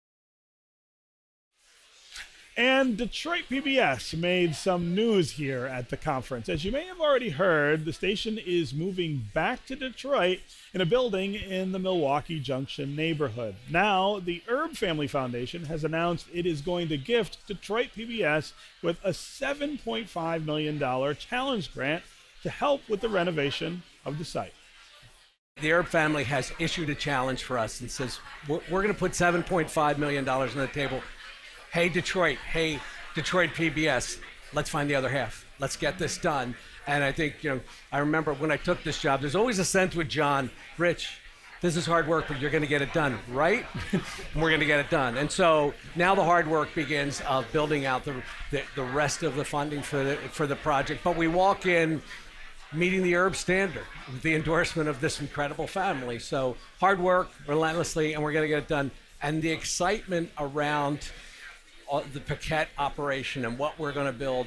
And Detroit PBS made some news here at the conference. As you may have already heard, the station is moving back to Detroit in a building in the Milwaukee Junction neighborhood. Now, the Erb Family Foundation has announced it is going to gift Detroit PBS with a $7.5 million challenge grant to help with the renovation of the site. The Erb family has issued a challenge for us and says, we're going to put $7.5 million on the table. Hey, Detroit PBS, let's find the other half. Let's get this done. And I think, I remember when I took this job, there's always a sense with John, Rich, this is hard work, but you're going to get it done, right? And we're going to get it done. And so now the hard work begins of building out the rest of the funding for the project. But we walk in meeting the Erb standard with the endorsement of this incredible family. So hard work, relentlessly, and we're going to get it done. And the excitement around the Paquette operation and what we're going to build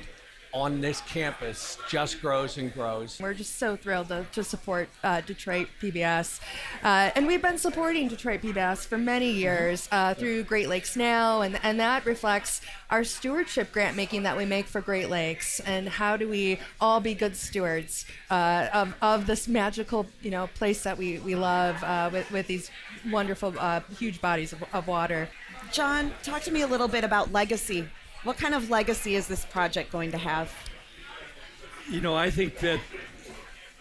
on this campus just grows and grows. We're just so thrilled to support Detroit PBS. And we've been supporting Detroit PBS for many years through Great Lakes Now, and that reflects our stewardship grant making that we make for Great Lakes, and how do we all be good stewards of this magical place that we love with these wonderful huge bodies of water. John, talk to me a little bit about legacy. What kind of legacy is this project going to have? I think that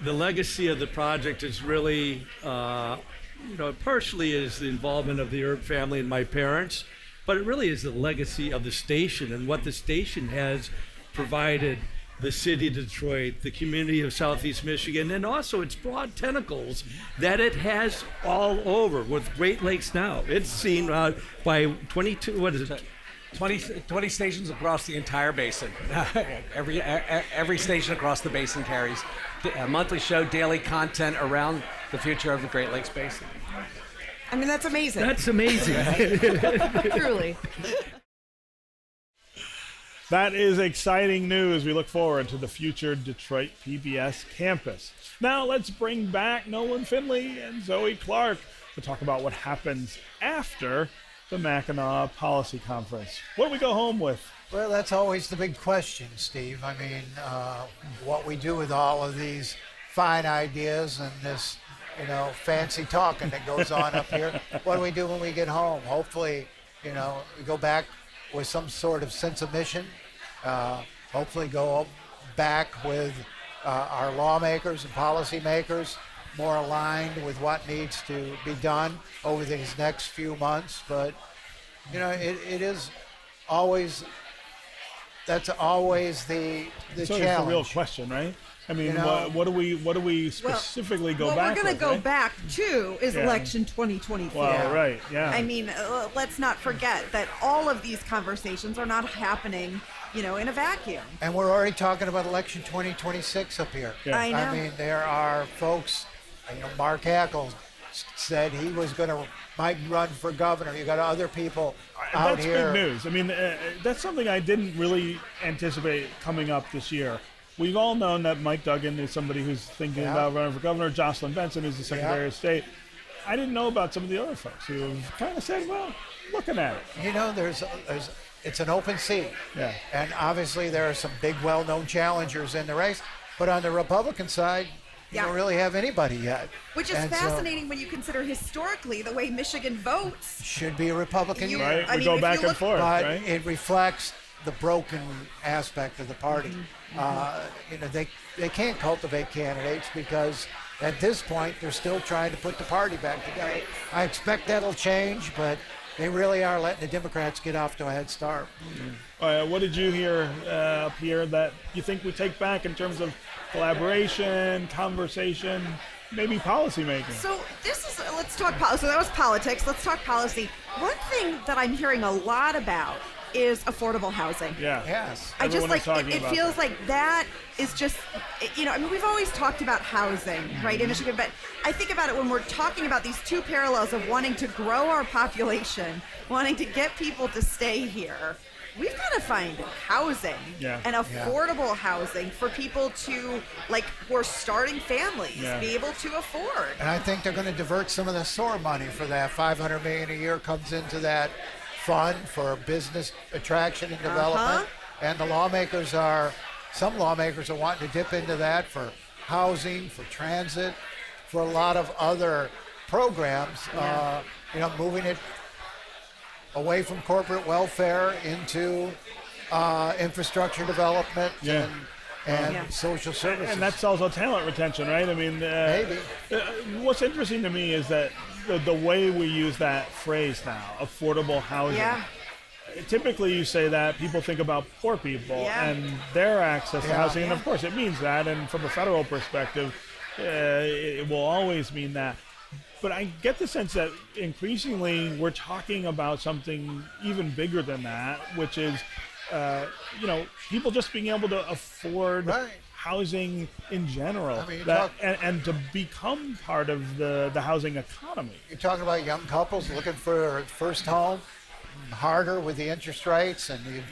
the legacy of the project is really, partially is the involvement of the Erb family and my parents, but it really is the legacy of the station and what the station has provided the city of Detroit, the community of Southeast Michigan, and also its broad tentacles that it has all over with Great Lakes Now. It's seen by 20 stations across the entire basin. Every station across the basin carries a monthly show, daily content around the future of the Great Lakes Basin. I mean, that's amazing. That's amazing. Truly. That is exciting news. We look forward to the future Detroit PBS campus. Now let's bring back Nolan Finley and Zoe Clark to talk about what happens after the Mackinac Policy Conference. What do we go home with? Well, that's always the big question, Steve. I mean, what we do with all of these fine ideas and this, fancy talking that goes on up here. What do we do when we get home? Hopefully, we go back with some sort of sense of mission. Hopefully go back with our lawmakers and policymakers more aligned with what needs to be done over these next few months. But, it is always, that's always the so challenge. It's a real question, right? I mean, what do we specifically go back What we're going to go right? back to is election 2024. Well, right, yeah. I mean, let's not forget that all of these conversations are not happening, in a vacuum. And we're already talking about election 2026 up here. Yeah. I know. I mean, there are folks, Mark Hackle said he was might run for governor. You got other people out That's here. big news. I mean, that's something I didn't really anticipate coming up this year. We've all known that Mike Duggan is somebody who's thinking about running for governor. Jocelyn Benson is the Secretary of State. I didn't know about some of the other folks who have kind of said, well, looking at it. It's an open seat. Yeah. And obviously there are some big, well-known challengers in the race. But on the Republican side, you don't really have anybody yet. Which is And so fascinating when you consider historically the way Michigan votes. should be a Republican You- year. Right, I we mean, go if back you and look- forth, But right? it reflects the broken aspect of the party. Mm-hmm. You know, they can't cultivate candidates because at this point they're still trying to put the party back together. I expect that'll change, but they really are letting the Democrats get off to a head start. What did you hear up here that you think we take back in terms of collaboration, conversation, maybe policy making? So let's talk policy. So that was politics. Let's talk policy. One thing that I'm hearing a lot about is affordable housing. Yeah. Yes. I just Everyone is like talking it about feels that. like that is just, you know, I mean, we've always talked about housing, right, in Michigan, but I think about it when we're talking about these two parallels of wanting to grow our population, wanting to get people to stay here. We've got to find housing and affordable housing for people to, like, who are starting families, be able to afford. And I think they're going to divert some of the SOAR money for that. $500 million a year comes into that fund for business attraction and development. And the some lawmakers are wanting to dip into that for housing, for transit, for a lot of other programs. You know, moving it away from corporate welfare into infrastructure development and social services. And that's also talent retention, right? I mean, Maybe. What's interesting to me is that the way we use that phrase now, affordable housing. Yeah. Typically, you say that, people think about poor people and their access to housing, and of course it means that, and from a federal perspective, it will always mean that. But I get the sense that increasingly we're talking about something even bigger than that, which is, you know, people just being able to afford housing in general, I mean, and to become part of the housing economy. You're talking about young couples looking for a first home, harder with the interest rates and the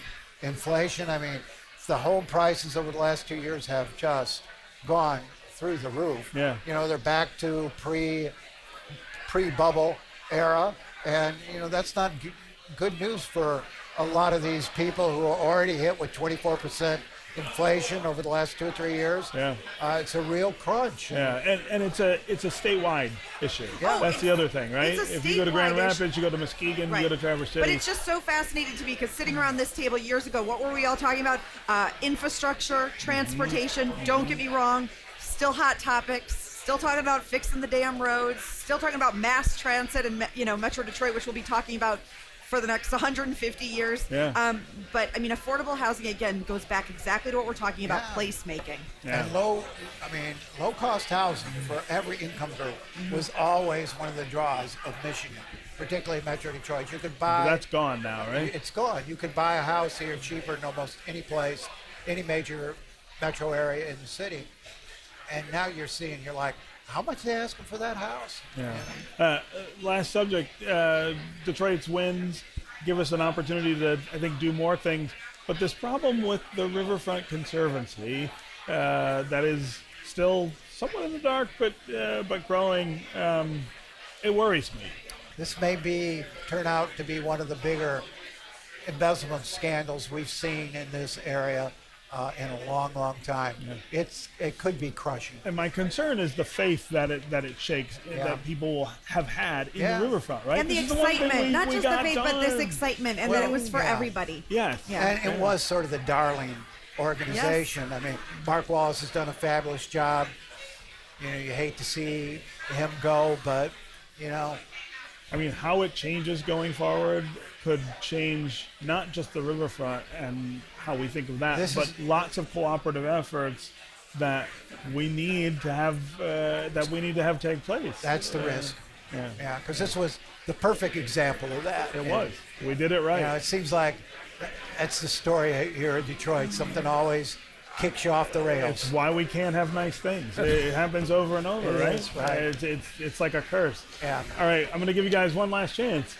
inflation. I mean, the home prices over the last 2 years have just gone through the roof. Yeah. You know, they're back to pre-bubble era, and you know that's not good news for a lot of these people who are already hit with 24% inflation over the last 2 or 3 years. Yeah. It's a real crunch. Yeah, and it's a statewide issue. Yeah. That's the other thing, right? It's a If you go to Grand statewide Rapids, you go to Muskegon, Right. you go to Traverse City. But it's just so fascinating to me because sitting around this table years ago, what were we all talking about? Infrastructure, transportation. Don't get me wrong, still hot topics. Still talking about fixing the damn roads. Still talking about mass transit and Metro Detroit, which we'll be talking about for the next 150 years. Yeah. But I mean, affordable housing again goes back exactly to what we're talking about: placemaking. And low-cost housing for every income group was always one of the draws of Michigan, particularly Metro Detroit. You could buy. That's gone now, right? It's gone. You could buy a house here cheaper than almost any place, any major metro area in the city. And now you're like, how much are they asking for that house? Yeah. Last subject, Detroit's wins give us an opportunity to, I think, do more things. But this problem with the Riverfront Conservancy that is still somewhat in the dark, but growing, it worries me. This may turn out to be one of the bigger embezzlement scandals we've seen in this area in a long, long time. Yeah. It could be crushing. And my concern is the faith that it shakes, that people will have had in the riverfront, right? And the This is the one thing excitement, not we just the got faith, but this done. excitement, and that it was for everybody. Yes. And it was sort of the darling organization. Yes. I mean, Mark Wallace has done a fabulous job. You know, you hate to see him go, but, you know. I mean, how it changes going forward could change not just the riverfront and how we think of that, but lots of cooperative efforts that we need to have take place. That's the risk. Yeah. Yeah, because this was the perfect example of that. It was. We did it right. You know, it seems like that's the story here in Detroit. Something always kicks you off the rails. It's why we can't have nice things. It happens over and over, It right? is, right. It's like a curse. Yeah. All right, I'm going to give you guys one last chance.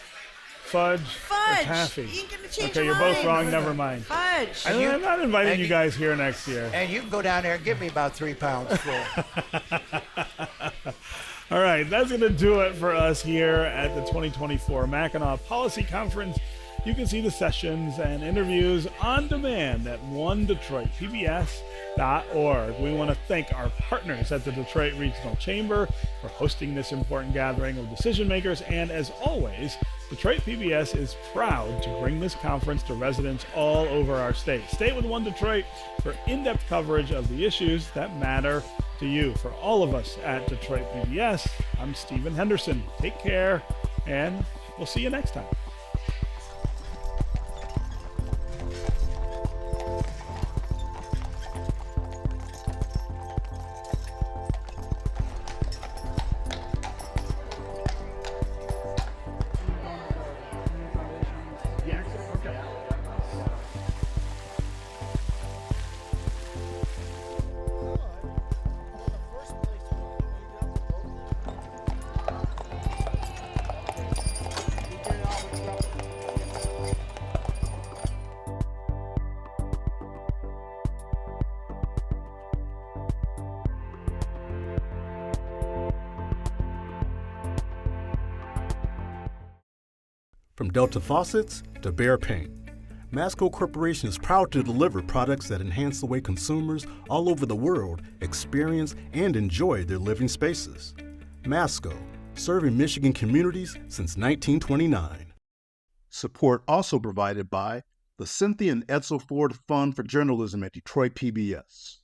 Fudge or taffy? You ain't gonna change Okay, your you're both mind. wrong. Never mind. Fudge. I'm not inviting you guys here next year. And you can go down there and give me about 3 pounds full. All right, that's going to do it for us here at the 2024 Mackinac Policy Conference. You can see the sessions and interviews on demand at onedetroitpbs.org. We want to thank our partners at the Detroit Regional Chamber for hosting this important gathering of decision makers, and as always, Detroit PBS is proud to bring this conference to residents all over our state. Stay with One Detroit for in-depth coverage of the issues that matter to you. For all of us at Detroit PBS, I'm Stephen Henderson. Take care, and we'll see you next time. From Delta faucets to Behr paint, Masco Corporation is proud to deliver products that enhance the way consumers all over the world experience and enjoy their living spaces. Masco, serving Michigan communities since 1929. Support also provided by the Cynthia and Edsel Ford Fund for Journalism at Detroit PBS.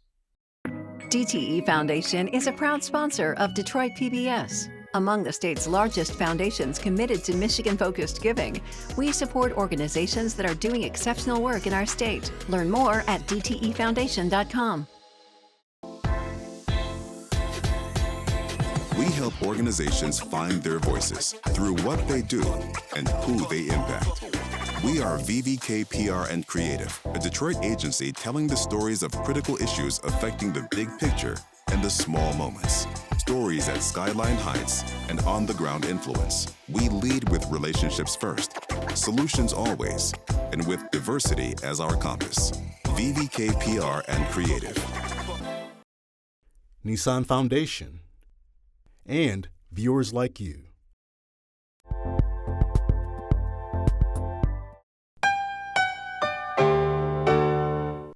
DTE Foundation is a proud sponsor of Detroit PBS. Among the state's largest foundations committed to Michigan-focused giving, we support organizations that are doing exceptional work in our state. Learn more at dtefoundation.com. We help organizations find their voices through what they do and who they impact. We are VVK PR and Creative, a Detroit agency telling the stories of critical issues affecting the big picture and the small moments. Stories at Skyline Heights and on-the-ground influence. We lead with relationships first, solutions always, and with diversity as our compass. VVK PR and Creative. Nissan Foundation, and viewers like you.